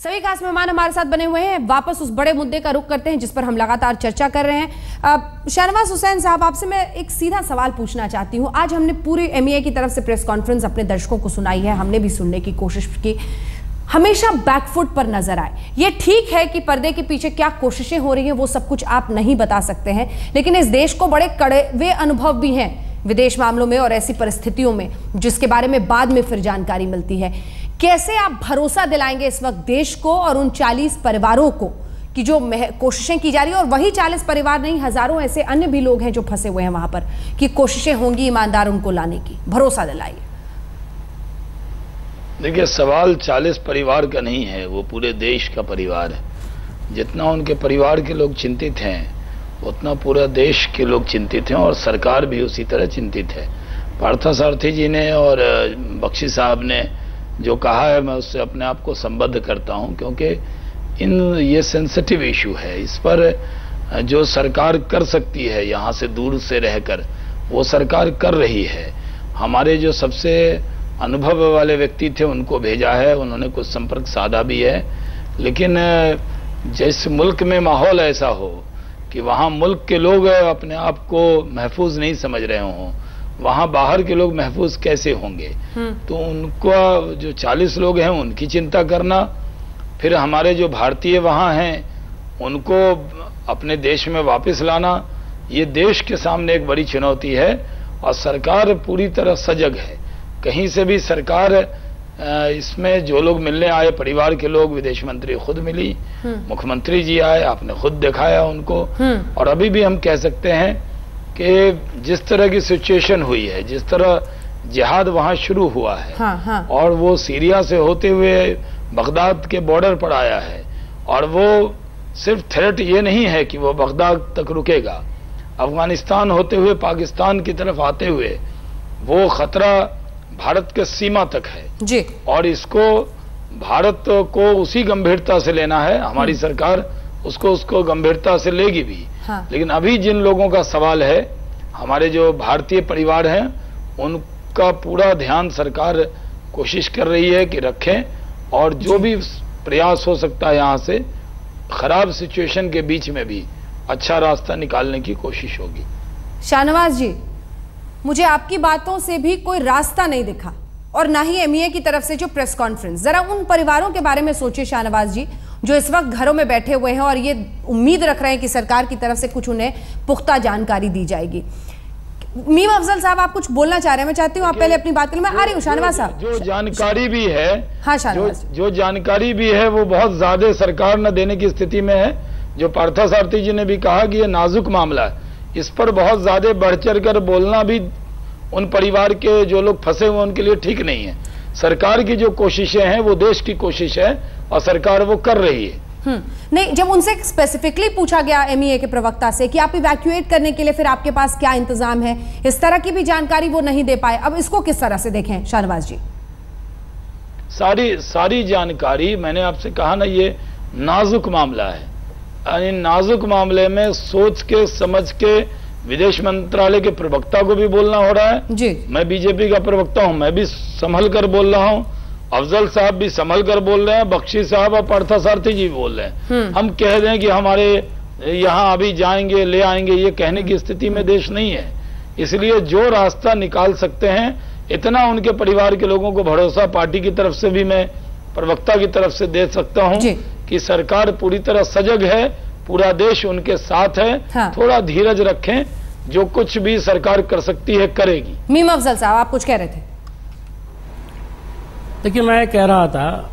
सभी खास मेहमान हमारे साथ बने हुए हैं। वापस उस बड़े मुद्दे का रुख करते हैं जिस पर हम लगातार चर्चा कर रहे हैं। शाहनवाज हुसैन साहब, आपसे मैं एक सीधा सवाल पूछना चाहती हूं। आज हमने पूरी एमईए की तरफ से प्रेस कॉन्फ्रेंस अपने दर्शकों को सुनाई है, हमने भी सुनने की कोशिश की। हमेशा बैकफुट पर नजर आए। ये ठीक है कि पर्दे के पीछे क्या कोशिशें हो रही हैं वो सब कुछ आप नहीं बता सकते हैं, लेकिन इस देश को बड़े कड़वे अनुभव भी हैं विदेश मामलों में और ऐसी परिस्थितियों में जिसके बारे में बाद में फिर जानकारी मिलती है। कैसे आप भरोसा दिलाएंगे इस वक्त देश को और उन 40 परिवारों को कि जो कोशिशें की जा रही है, और वही 40 परिवार नहीं, हजारों ऐसे अन्य भी लोग हैं जो फंसे हुए हैं वहां पर, कि कोशिशें होंगी ईमानदार उनको लाने की? भरोसा दिलाइए। देखिए, सवाल 40 परिवार का नहीं है, वो पूरे देश का परिवार है। जितना उनके परिवार के लोग चिंतित हैं उतना पूरा देश के लोग चिंतित हैं और सरकार भी उसी तरह चिंतित है। पार्थसारथी जी ने और बख्शी साहब ने जो कहा है, मैं उससे अपने आप को संबद्ध करता हूं, क्योंकि ये सेंसिटिव इशू है। इस पर जो सरकार कर सकती है यहाँ से दूर से रहकर, वो सरकार कर रही है। हमारे जो सबसे अनुभव वाले व्यक्ति थे उनको भेजा है, उन्होंने कुछ संपर्क साधा भी है, लेकिन जिस मुल्क में माहौल ऐसा हो कि वहाँ मुल्क के लोग अपने आप को महफूज नहीं समझ रहे हों, वहाँ बाहर के लोग महफूज कैसे होंगे? तो उनको जो 40 लोग हैं उनकी चिंता करना, फिर हमारे जो भारतीय वहाँ हैं उनको अपने देश में वापस लाना, ये देश के सामने एक बड़ी चुनौती है और सरकार पूरी तरह सजग है। कहीं से भी सरकार इसमें जो लोग मिलने आए, परिवार के लोग, विदेश मंत्री खुद मिली, मुख्यमंत्री जी आए, आपने खुद दिखाया उनको। और अभी भी हम कह सकते हैं कि जिस तरह की सिचुएशन हुई है, जिस तरह जिहाद वहां शुरू हुआ है, और वो सीरिया से होते हुए बगदाद के बॉर्डर पर आया है, और वो सिर्फ थ्रेट ये नहीं है कि वो बगदाद तक रुकेगा, अफगानिस्तान होते हुए पाकिस्तान की तरफ आते हुए वो खतरा भारत के सीमा तक है जी। और इसको भारत को उसी गंभीरता से लेना है। हमारी सरकार उसको गंभीरता से लेगी भी। लेकिन अभी जिन लोगों का सवाल है, हमारे जो भारतीय परिवार हैं, उनका पूरा ध्यान सरकार कोशिश कर रही है कि रखें, और जो भी प्रयास हो सकता है यहाँ से खराब सिचुएशन के बीच में भी अच्छा रास्ता निकालने की कोशिश होगी। शाहनवाज जी, मुझे आपकी बातों से भी कोई रास्ता नहीं दिखा, और ना ही एमईए की तरफ से जो प्रेस कॉन्फ्रेंस। जरा उन परिवारों के बारे में सोचिए शाहनवाज जी, जो इस वक्त घरों में बैठे हुए हैं और ये उम्मीद रख रहे हैं कि सरकार की तरफ से कुछ उन्हें पुख्ता जानकारी दी जाएगी। मीम अफजल साहब, आप कुछ बोलना चाह रहे हैं? मैं चाहती हूँ आप पहले अपनी बात करें। मैं आ रही हूँ शाहनवाज साहब। जो जानकारी भी है, हाँ शाहनवाज, जो जानकारी भी है वो बहुत ज्यादा सरकार न देने की स्थिति में है। जो पार्थसारथी जी ने भी कहा कि ये नाजुक मामला है, इस पर बहुत ज्यादा बढ़ चढ़ कर बोलना भी उन परिवार के जो लोग फंसे हुए उनके लिए ठीक नहीं है। सरकार की जो कोशिशें हैं वो देश की कोशिश है और सरकार वो कर रही है। नहीं, जब उनसे स्पेसिफिकली पूछा गया एमईए के प्रवक्ता से कि आप इवैक्यूएट करने के लिए फिर आपके पास क्या इंतजाम है, इस तरह की भी जानकारी वो नहीं दे पाए। अब इसको किस तरह से देखें शाहनवाज जी? सारी जानकारी, मैंने आपसे कहा ना, ये नाजुक मामला है। नाजुक मामले में सोच के समझ के विदेश मंत्रालय के प्रवक्ता को भी बोलना हो रहा है जी। मैं बीजेपी का प्रवक्ता हूं, मैं भी संभल कर बोल रहा हूं, अफजल साहब भी संभल कर बोल रहे हैं, बख्शी साहब और पार्थसारथी जी भी बोल रहे हैं। हम कह दें कि हमारे यहाँ अभी जाएंगे ले आएंगे, ये कहने की स्थिति में देश नहीं है। इसलिए जो रास्ता निकाल सकते हैं, इतना उनके परिवार के लोगों को भरोसा पार्टी की तरफ से भी, मैं प्रवक्ता की तरफ से दे सकता हूं कि सरकार पूरी तरह सजग है, पूरा देश उनके साथ है। थोड़ा धीरज रखें, जो कुछ भी सरकार कर सकती है करेगी। मीम अफजल साहब, आप कुछ कह रहे थे? देखिए, मैं कह रहा था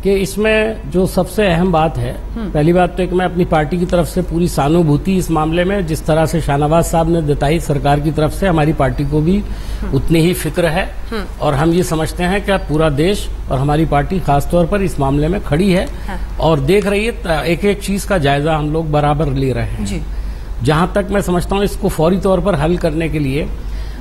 कि इसमें जो सबसे अहम बात है, पहली बात तो एक, मैं अपनी पार्टी की तरफ से पूरी सहानुभूति इस मामले में जिस तरह से शाहनवाज साहब ने जताई, सरकार की तरफ से हमारी पार्टी को भी उतनी ही फिक्र है, और हम ये समझते हैं कि पूरा देश और हमारी पार्टी खासतौर पर इस मामले में खड़ी है और देख रही है। एक एक चीज का जायजा हम लोग बराबर ले रहे हैं। जहां तक मैं समझता हूं, इसको फौरी तौर पर हल करने के लिए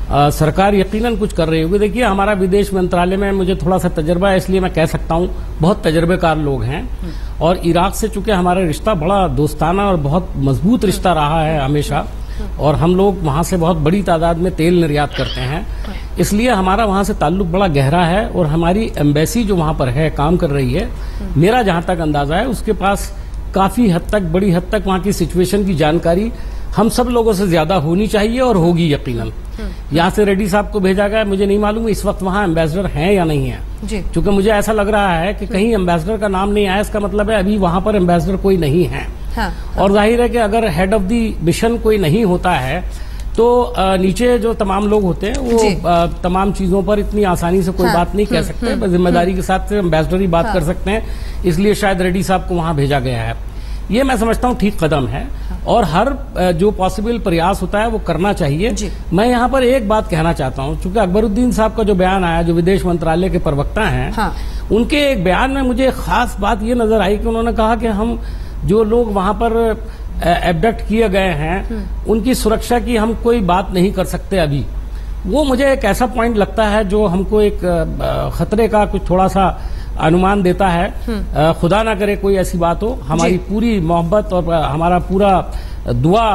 सरकार यकीनन कुछ कर रही होगी। देखिए, हमारा विदेश मंत्रालय में मुझे थोड़ा सा तजर्बा है, इसलिए मैं कह सकता हूं बहुत तजर्बेकार लोग हैं, और इराक से चूंकि हमारा रिश्ता बड़ा दोस्ताना और बहुत मजबूत रिश्ता रहा है हमेशा, और हम लोग वहां से बहुत बड़ी तादाद में तेल निर्यात करते हैं, इसलिए हमारा वहां से ताल्लुक बड़ा गहरा है। और हमारी एम्बेसी जो वहां पर है, काम कर रही है, मेरा जहां तक अंदाजा है उसके पास काफी हद तक, बड़ी हद तक वहां की सिचुएशन की जानकारी हम सब लोगों से ज्यादा होनी चाहिए और होगी यकीनन। यहाँ से रेड्डी साहब को भेजा गया, मुझे नहीं मालूम इस वक्त वहाँ एम्बेसडर हैं या नहीं है, क्योंकि मुझे ऐसा लग रहा है कि कहीं एम्बेसडर का नाम नहीं आया, इसका मतलब है अभी वहां पर एम्बेसडर कोई नहीं है। और जाहिर है कि अगर हेड ऑफ द मिशन कोई नहीं होता है तो नीचे जो तमाम लोग होते हैं वो तमाम चीजों पर इतनी आसानी से कोई बात नहीं कह सकते, जिम्मेदारी के साथ एम्बेसडर ही बात कर सकते हैं, इसलिए शायद रेड्डी साहब को वहां भेजा गया है। ये मैं समझता हूँ ठीक कदम है और हर जो पॉसिबल प्रयास होता है वो करना चाहिए। मैं यहाँ पर एक बात कहना चाहता हूँ, चूंकि अकबरुद्दीन साहब का जो बयान आया, जो विदेश मंत्रालय के प्रवक्ता हैं, उनके एक बयान में मुझे खास बात ये नजर आई कि उन्होंने कहा कि हम जो लोग वहां पर एबडक्ट किए गए हैं उनकी सुरक्षा की हम कोई बात नहीं कर सकते अभी। वो मुझे एक ऐसा पॉइंट लगता है जो हमको एक खतरे का कुछ थोड़ा सा अनुमान देता है। खुदा ना करे कोई ऐसी बात हो। हमारी पूरी मोहब्बत और हमारा पूरा दुआ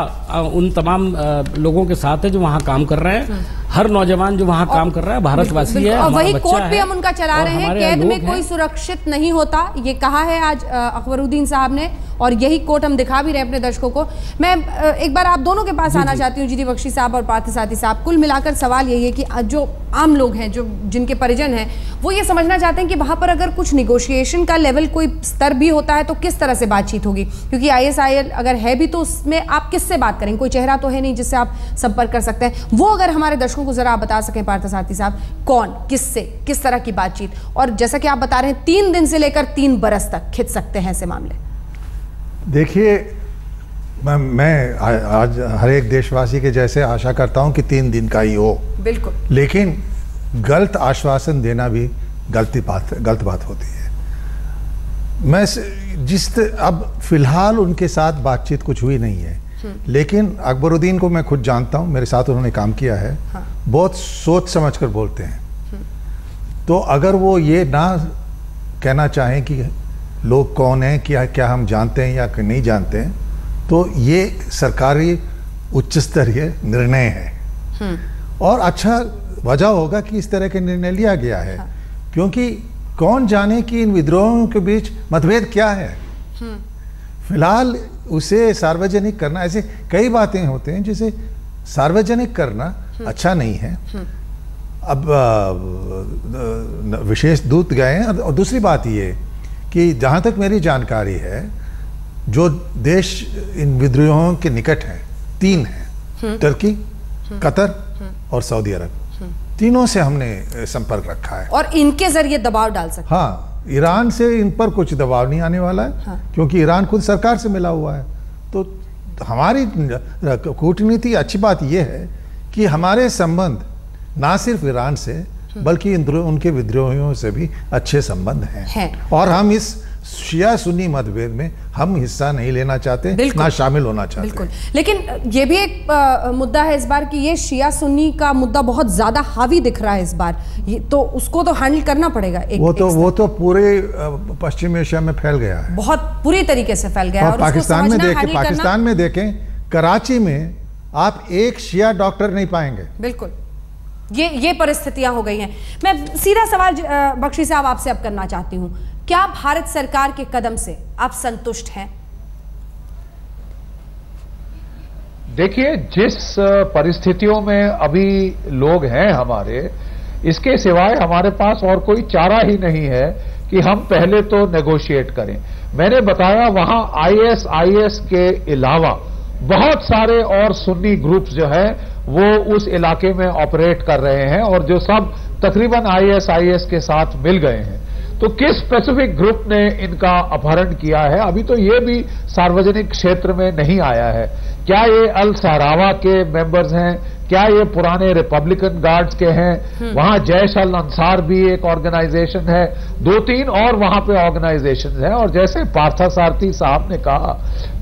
उन तमाम लोगों के साथ है जो वहाँ काम कर रहे हैं। हर नौजवान जो वहाँ काम कर रहा है भारतवासी है, और वही कोर्ट भी हम उनका चला रहे हैं, कैद में कोई सुरक्षित नहीं होता, ये कहा है आज अकबरुद्दीन साहब ने, और यही कोर्ट हम दिखा भी रहे हैं अपने दर्शकों को। मैं एक बार आप दोनों के पास आना चाहती हूँ, जीडी बख्शी साहब और पार्थसारथी साहब। कुल मिलाकर सवाल यही है कि जो आम लोग हैं, जो जिनके परिजन हैं, वो ये समझना चाहते हैं कि वहां पर अगर कुछ निगोशिएशन का लेवल कोई स्तर भी होता है तो किस तरह से बातचीत होगी, क्योंकि ISIL अगर है भी तो उसमें आप किससे बात करेंगे, कोई चेहरा तो है नहीं जिससे आप संपर्क कर सकते हैं। वो अगर हमारे दर्शकों को जरा आप बता सकें पार्थसारथी साहब, कौन किससे किस तरह की बातचीत, और जैसा कि आप बता रहे हैं 3 दिन से लेकर 3 बरस तक खिंच सकते हैं ऐसे मामले। देखिए, मैं आज हर एक देशवासी के जैसे आशा करता हूं कि 3 दिन का ही हो, बिल्कुल, लेकिन गलत आश्वासन देना भी गलत बात होती है। मैं अब फिलहाल उनके साथ बातचीत कुछ हुई नहीं है, लेकिन अकबरुद्दीन को मैं खुद जानता हूं, मेरे साथ उन्होंने काम किया है। बहुत सोच समझकर बोलते हैं। तो अगर वो ये ना कहना चाहें कि लोग कौन हैं, क्या हम जानते हैं या नहीं जानते हैं, तो ये सरकारी उच्च स्तरीय निर्णय है और अच्छा वजह होगा कि इस तरह के निर्णय लिया गया है। क्योंकि कौन जाने कि इन विद्रोहों के बीच मतभेद क्या है। फिलहाल उसे सार्वजनिक करना, ऐसे कई बातें होते हैं जिसे सार्वजनिक करना अच्छा नहीं है। अब विशेष दूत गए हैं। और दूसरी बात ये कि जहाँ तक मेरी जानकारी है, जो देश इन विद्रोहों के निकट हैं 3 हैं, तुर्की, कतर और सऊदी अरब। तीनों से हमने संपर्क रखा है और इनके जरिए दबाव डाल सकते हैं। हाँ, ईरान से इन पर कुछ दबाव नहीं आने वाला है। क्योंकि ईरान खुद सरकार से मिला हुआ है। तो हमारी कूटनीति, अच्छी बात यह है कि हमारे संबंध ना सिर्फ ईरान से बल्कि उनके विद्रोहियों से भी अच्छे संबंध हैं। और हम इस शिया सुन्नी मतभेद में हम हिस्सा नहीं लेना चाहते, ना शामिल होना चाहते। बिल्कुल। लेकिन ये भी एक मुद्दा है इस बार कि ये शिया सुन्नी का मुद्दा बहुत ज्यादा हावी दिख रहा है इस बार, तो उसको तो हैंडल करना पड़ेगा। वो तो पूरे पश्चिम एशिया में फैल गया है, बहुत पूरी तरीके से फैल गया है। और पाकिस्तान में देखें, कराची में आप एक शिया डॉक्टर नहीं पाएंगे। बिल्कुल, ये परिस्थितियां हो गई हैं। मैं सीधा सवाल बख्शी साहब आपसे अब करना चाहती हूं, क्या भारत सरकार के कदम से आप संतुष्ट हैं? देखिए, जिस परिस्थितियों में अभी लोग हैं हमारे, इसके सिवाय हमारे पास और कोई चारा ही नहीं है कि हम पहले तो नेगोशिएट करें। मैंने बताया वहां ISIS के अलावा बहुत सारे और सुन्नी ग्रुप्स जो है वो उस इलाके में ऑपरेट कर रहे हैं और जो सब तकरीबन ISIS के साथ मिल गए हैं। तो किस स्पेसिफिक ग्रुप ने इनका अपहरण किया है, अभी तो ये भी सार्वजनिक क्षेत्र में नहीं आया है। क्या ये अल सहरावा के मेंबर्स हैं, क्या ये पुराने रिपब्लिकन गार्ड्स के हैं? वहां जैश अल अंसार भी एक ऑर्गेनाइजेशन है, 2-3 और वहां पे ऑर्गेनाइजेशन है। और जैसे पार्थसारथी साहब ने कहा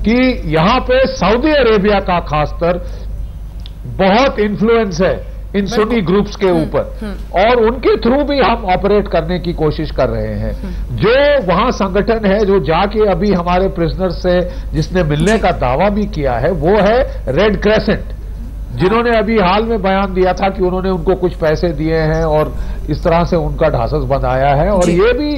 कि यहां पे सऊदी अरेबिया का खासकर बहुत इन्फ्लुएंस है इन सुन्नी ग्रुप्स के ऊपर, और उनके थ्रू भी हम ऑपरेट करने की कोशिश कर रहे हैं। जो वहां संगठन है जो जाके अभी हमारे प्रिजनर से जिसने मिलने का दावा भी किया है, वो है रेड क्रेसेंट। जिन्होंने अभी हाल में बयान दिया था कि उन्होंने उनको कुछ पैसे दिए हैं और इस तरह से उनका ढांढस बनाया है, और ये भी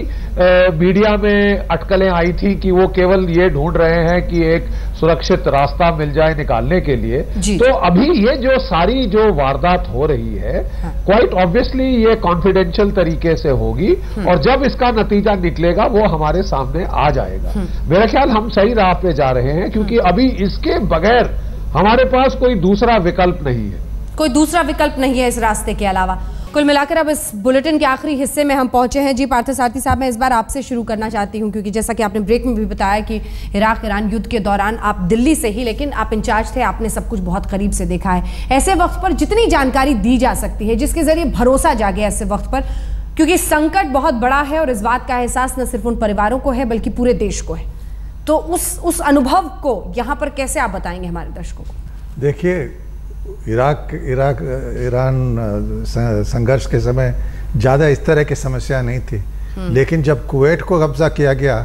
मीडिया में अटकलें आई थी कि वो केवल ये ढूंढ रहे हैं कि एक सुरक्षित रास्ता मिल जाए निकालने के लिए। तो अभी ये जो सारी जो वारदात हो रही है, क्वाइट ऑब्वियसली ये कॉन्फिडेंशियल तरीके से होगी, और जब इसका नतीजा निकलेगा वो हमारे सामने आ जाएगा। मेरा ख्याल हम सही राह पे जा रहे हैं, क्योंकि अभी इसके बगैर हमारे पास कोई दूसरा विकल्प नहीं है। कोई दूसरा विकल्प नहीं है इस रास्ते के अलावा। कुल मिलाकर अब इस बुलेटिन के आखिरी हिस्से में हम पहुंचे हैं। जी पार्थसारथी साहब, मैं इस बार आपसे शुरू करना चाहती हूं, क्योंकि जैसा कि आपने ब्रेक में भी बताया कि इराक ईरान युद्ध के दौरान आप दिल्ली से ही, लेकिन आप इंचार्ज थे, आपने सब कुछ बहुत करीब से देखा है। ऐसे वक्त पर जितनी जानकारी दी जा सकती है जिसके जरिए भरोसा जागे ऐसे वक्त पर, क्योंकि संकट बहुत बड़ा है और इस बात का एहसास न सिर्फ उन परिवारों को है बल्कि पूरे देश को है, तो उस अनुभव को यहाँ पर कैसे आप बताएंगे हमारे दर्शकों को? देखिए, ईरान संघर्ष के समय ज़्यादा इस तरह की समस्या नहीं थी, लेकिन जब कुवैत को कब्जा किया गया,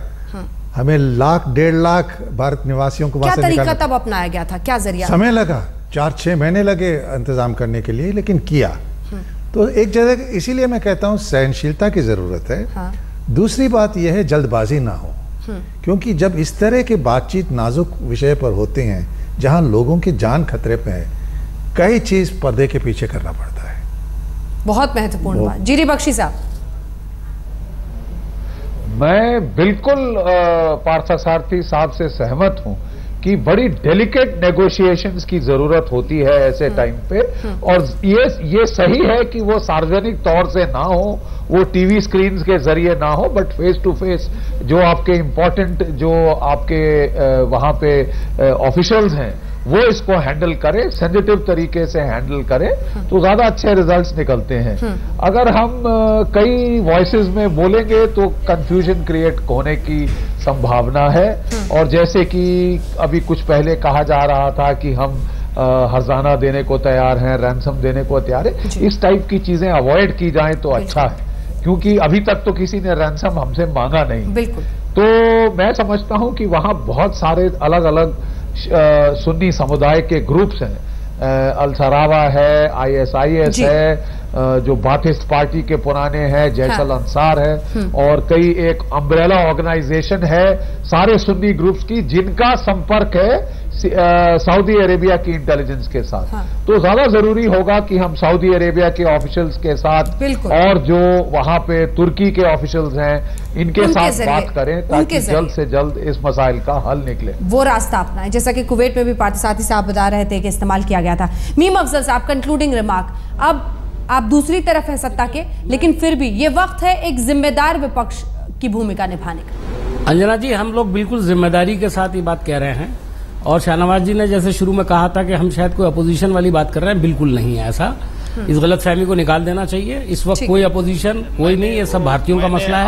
हमें 1.5 लाख भारत निवासियों को वहां से निकालना। क्या तरीका तब अपनाया गया था, क्या जरिया? समय लगा, 4-6 महीने लगे इंतजाम करने के लिए, लेकिन किया। तो एक जगह, इसीलिए मैं कहता हूँ सहनशीलता की जरूरत है। दूसरी बात यह है जल्दबाजी ना हो, क्योंकि जब इस तरह की बातचीत नाजुक विषय पर होते हैं जहां लोगों की जान खतरे पे है, कई चीज पर्दे के पीछे करना पड़ता है। बहुत महत्वपूर्ण बात। जीरी बख्शी साहब। मैं बिल्कुल पार्थसारथी साहब से सहमत हूं कि बड़ी डेलिकेट नेगोशिएशंस की जरूरत होती है ऐसे टाइम पे, और ये सही है कि वो सार्वजनिक तौर से ना हो, वो टीवी स्क्रीन्स के जरिए ना हो, बट फेस टू फेस जो आपके इम्पोर्टेंट जो आपके वहां पे ऑफिशियल्स हैं वो इसको हैंडल करें, सेंसिटिव तरीके से हैंडल करें, तो ज्यादा अच्छे रिजल्ट्स निकलते हैं। अगर हम कई वॉइसेस में बोलेंगे तो कंफ्यूजन क्रिएट होने की संभावना है, और जैसे कि अभी कुछ पहले कहा जा रहा था कि हम हर्जाना देने को तैयार हैं, रैंसम देने को तैयार है, इस टाइप की चीजें अवॉइड की जाएं तो अच्छा है, क्योंकि अभी तक तो किसी ने रैंसम हमसे मांगा नहीं। बिल्कुल। तो मैं समझता हूं कि वहां बहुत सारे अलग अलग सुन्नी समुदाय के ग्रुप्स हैं, अल-सरावा है, ISIS है, जो बाथिस्ट पार्टी के पुराने हैं, जैशल अंसार है, और कई एक अम्ब्रेला ऑर्गेनाइजेशन है सारे सुन्नी ग्रुप्स की, जिनका संपर्क है सऊदी अरेबिया की इंटेलिजेंस के साथ। तो ज्यादा जरूरी होगा कि हम सऊदी अरेबिया के ऑफिशियल्स के साथ और जो वहां पे तुर्की के ऑफिशियल्स हैं इनके साथ बात करें, ताकि जल्द से जल्द इस मसाइल का हल निकले, वो रास्ता अपनाएं, जैसा कि कुवैत में भी पार्थसारथी साहब बता रहे थे कि इस्तेमाल किया गया था। मीम अफजल साहब, कंक्लूडिंग रिमार्क। अब आप दूसरी तरफ है सत्ता के, लेकिन फिर भी ये वक्त है एक जिम्मेदार विपक्ष की भूमिका निभाने का। अंजना जी, हम लोग बिल्कुल जिम्मेदारी के साथ ये बात कह रहे हैं, और शाहनवाज जी ने जैसे शुरू में कहा था कि हम शायद कोई अपोजिशन वाली बात कर रहे हैं, बिल्कुल नहीं है ऐसा। इस गलतफहमी को निकाल देना चाहिए। इस वक्त कोई अपोजिशन कोई नहीं, ये सब भारतीयों का मसला है।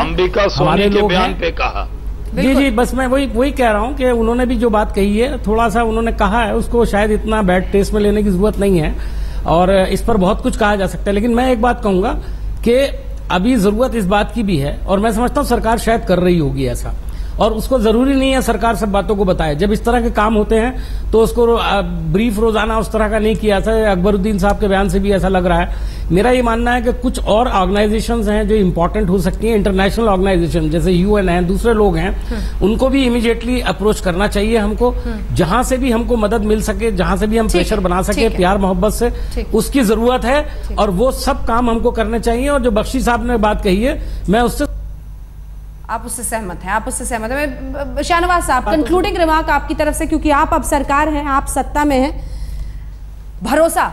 हमारे लोग बयान पे कहा। जी, बस मैं वही कह रहा हूँ कि उन्होंने भी जो बात कही है, थोड़ा सा उन्होंने कहा है, उसको शायद इतना बैड टेस्ट में लेने की जरूरत नहीं है, और इस पर बहुत कुछ कहा जा सकता है। लेकिन मैं एक बात कहूंगा कि अभी जरूरत इस बात की भी है, और मैं समझता हूँ सरकार शायद कर रही होगी ऐसा, और उसको जरूरी नहीं है सरकार सब बातों को बताए। जब इस तरह के काम होते हैं तो उसको ब्रीफ रोजाना उस तरह का नहीं किया था। अकबरुद्दीन साहब के बयान से भी ऐसा लग रहा है। मेरा ये मानना है कि कुछ और ऑर्गेनाइजेशंस हैं जो इंपॉर्टेंट हो सकती हैं, इंटरनेशनल ऑर्गेनाइजेशन जैसे UN हैं, दूसरे लोग हैं, उनको भी इमीडिएटली अप्रोच करना चाहिए हमको, जहां से भी हमको मदद मिल सके, जहां से भी हम प्रेशर बना सके प्यार मोहब्बत से, उसकी जरूरत है, और वो सब काम हमको करने चाहिए। और जो बख्शी साहब ने बात कही है, मैं उससे आप उससे सहमत हैं? आप उससे सहमत हैं? शाहनवाज साहब, कंक्लूडिंग रिमार्क आपकी तरफ से, क्योंकि आप अब सरकार हैं, आप सत्ता में हैं, भरोसा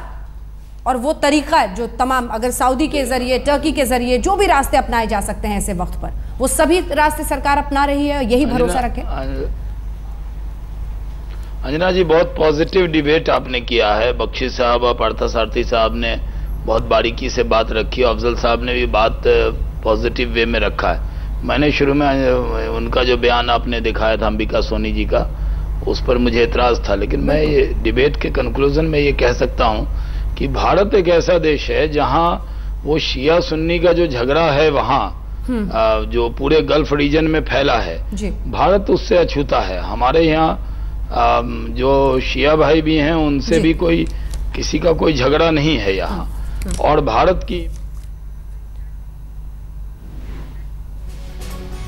और वो तरीका जो तमाम, अगर सऊदी के जरिए, टर्की के जरिए जो भी रास्ते अपनाए जा सकते हैं ऐसे वक्त पर, वो सभी रास्ते सरकार अपना रही है, यही भरोसा रखें। अंजना जी, बहुत पॉजिटिव डिबेट आपने किया है। बख्शी साहब और पार्थसारथी साहब ने बहुत बारीकी से बात रखी, अफजल साहब ने भी बात पॉजिटिव वे में रखा है। मैंने शुरू में उनका जो बयान आपने दिखाया था अंबिका सोनी जी का, उस पर मुझे एतराज था, लेकिन मैं ये डिबेट के कंक्लूजन में ये कह सकता हूँ कि भारत एक ऐसा देश है जहाँ वो शिया सुन्नी का जो झगड़ा है वहाँ जो पूरे गल्फ रीजन में फैला है, भारत उससे अछूता है। हमारे यहाँ जो शिया भाई भी हैं उनसे भी कोई किसी का कोई झगड़ा नहीं है यहाँ। और भारत की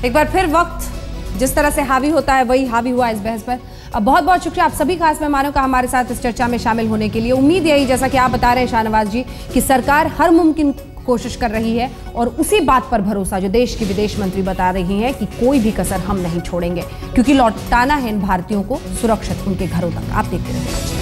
एक बार फिर वक्त जिस तरह से हावी होता है वही हावी हुआ इस बहस पर। अब बहुत बहुत शुक्रिया आप सभी खास मेहमानों का हमारे साथ इस चर्चा में शामिल होने के लिए। उम्मीद यही, जैसा कि आप बता रहे हैं शाहनवाज जी, कि सरकार हर मुमकिन कोशिश कर रही है और उसी बात पर भरोसा जो देश की विदेश मंत्री बता रही हैं कि कोई भी कसर हम नहीं छोड़ेंगे, क्योंकि लौटाना है इन भारतीयों को सुरक्षित उनके घरों तक। आप देखते रहिए।